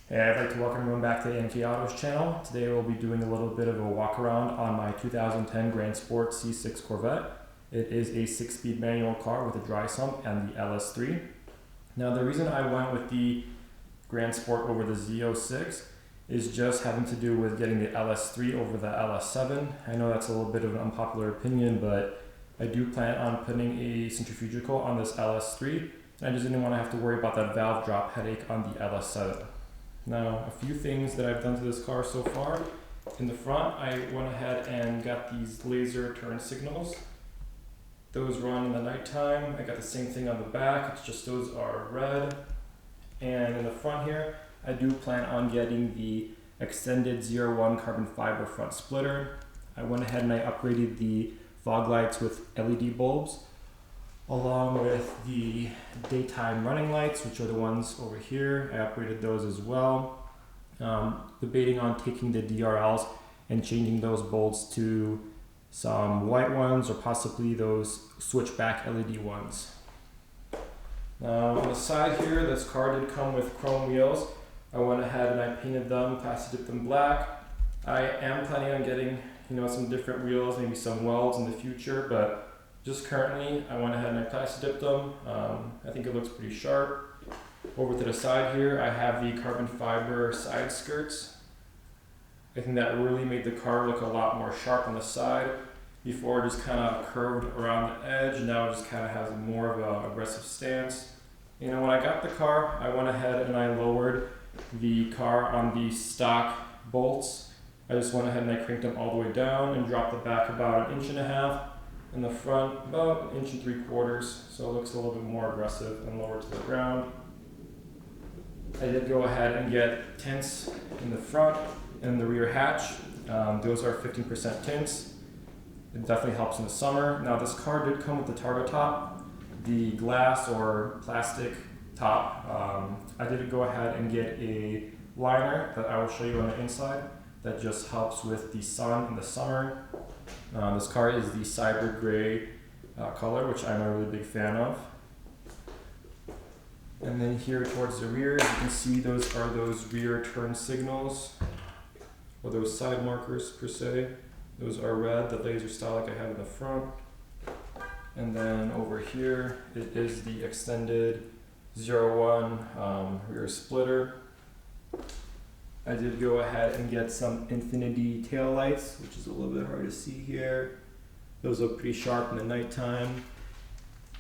Hey, I'd like to welcome everyone back to the NK Autos channel. Today we'll be doing a little bit of a walk around on my 2010 Grand Sport C6 Corvette. It is a 6-speed manual car with a dry sump and the LS3. Now the reason I went with the Grand Sport over the Z06 is just having to do with getting the LS3 over the LS7. I know that's a little bit of an unpopular opinion, but I do plan on putting a centrifugal on this LS3. I just didn't want to have to worry about that valve drop headache on the LS7. Now, a few things that I've done to this car so far. In the front, I went ahead and got these laser turn signals. Those run in the nighttime. I got the same thing on the back, it's just those are red. And in the front here, I do plan on getting the extended 01 carbon fiber front splitter. I went ahead and I upgraded the fog lights with LED bulbs, along with the daytime running lights, which are the ones over here. I upgraded those as well. Debating on taking the DRLs and changing those bulbs to some white ones or possibly those switchback LED ones. Now on the side here, this car did come with chrome wheels. I went ahead and I painted them, plastic dipped them black. I am planning on getting some different wheels, maybe some welds in the future, but just currently, I went ahead and I plastic dipped them. I think it looks pretty sharp. Over to the side here, I have the carbon fiber side skirts. I think that really made the car look a lot more sharp on the side. Before it just kind of curved around the edge, now it just kind of has more of an aggressive stance. When I got the car, I went ahead and I lowered the car on the stock bolts. I just went ahead and I cranked them all the way down and dropped the back about 1.5 inches. In the front, about 1.75 inches, so it looks a little bit more aggressive and lower to the ground. I did go ahead and get tints in the front and the rear hatch. Those are 15% tints. It definitely helps in the summer. Now this car did come with the Targa top, the glass or plastic top. I did go ahead and get a liner that I will show you on the inside that just helps with the sun in the summer. This car is the cyber gray color, which I'm a really big fan of. And then here towards the rear, you can see those are those rear turn signals, or those side markers per se. Those are red, the laser style like I have in the front. And then over here, it is the extended 01 rear splitter. I did go ahead and get some infinity tail lights, which is a little bit hard to see here. Those look pretty sharp in the nighttime.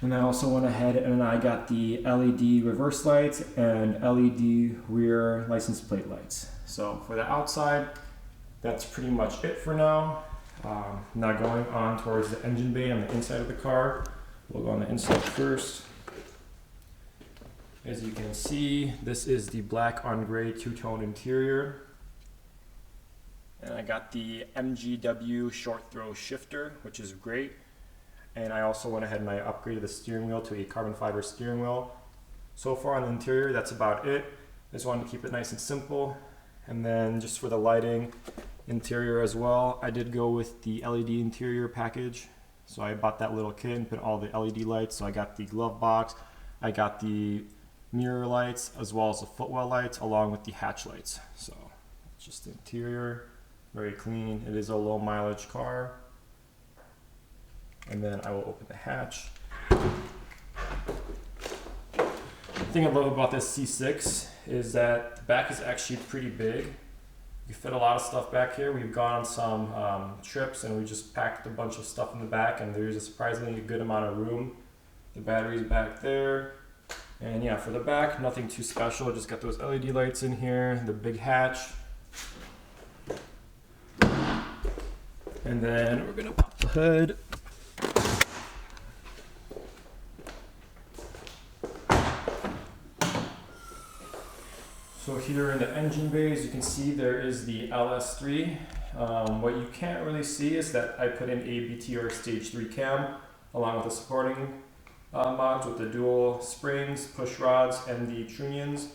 And I also went ahead and I got the LED reverse lights and LED rear license plate lights. So for the outside, that's pretty much it for now. Now going on towards the engine bay on the inside of the car. We'll go on the inside first. As you can see, this is the black on gray two-tone interior. And I got the MGW short throw shifter, which is great. And I also went ahead and I upgraded the steering wheel to a carbon fiber steering wheel. So far on the interior, that's about it. I just wanted to keep it nice and simple. And then just for the lighting interior as well, I did go with the LED interior package. So I bought that little kit and put all the LED lights. So I got the glove box, I got the mirror lights as well as the footwell lights along with the hatch lights. So it's just the interior, very clean. It is a low mileage car. And then I will open the hatch. The thing I love about this C6 is that the back is actually pretty big. You fit a lot of stuff back here. We've gone on some trips and we just packed a bunch of stuff in the back, and there's a surprisingly good amount of room. The battery's back there. And yeah, for the back, nothing too special. Just got those LED lights in here, the big hatch. And then we're gonna pop the hood. So here in the engine bay, as you can see, there is the LS3. What you can't really see is that I put in a BTR Stage 3 cam along with the supporting mods with the dual springs, push rods, and the trunnions.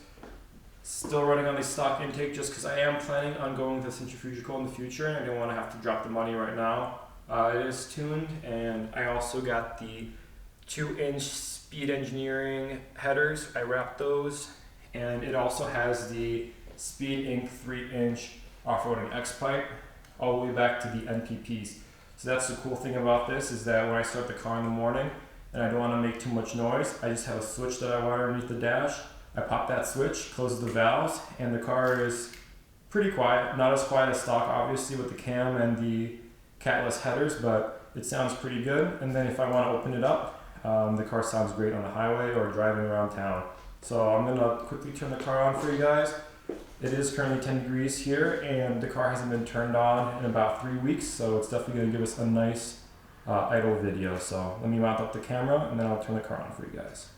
Still running on the stock intake just because I am planning on going with the centrifugal in the future and I don't want to have to drop the money right now. It is tuned, and I also got the 2-inch speed engineering headers. I wrapped those, and it also has the Speed Inc. 3-inch off-roading X-pipe all the way back to the NPPs. So that's the cool thing about this, is that when I start the car in the morning and I don't want to make too much noise, I just have a switch that I wire underneath the dash. I pop that switch, close the valves, and the car is pretty quiet. Not as quiet as stock, obviously, with the cam and the catless headers, but it sounds pretty good. And then if I want to open it up, the car sounds great on the highway or driving around town. So I'm gonna quickly turn the car on for you guys. It is currently 10 degrees here, and the car hasn't been turned on in about 3 weeks, so it's definitely gonna give us a nice idle video. So let me mount up the camera, and then I'll turn the car on for you guys.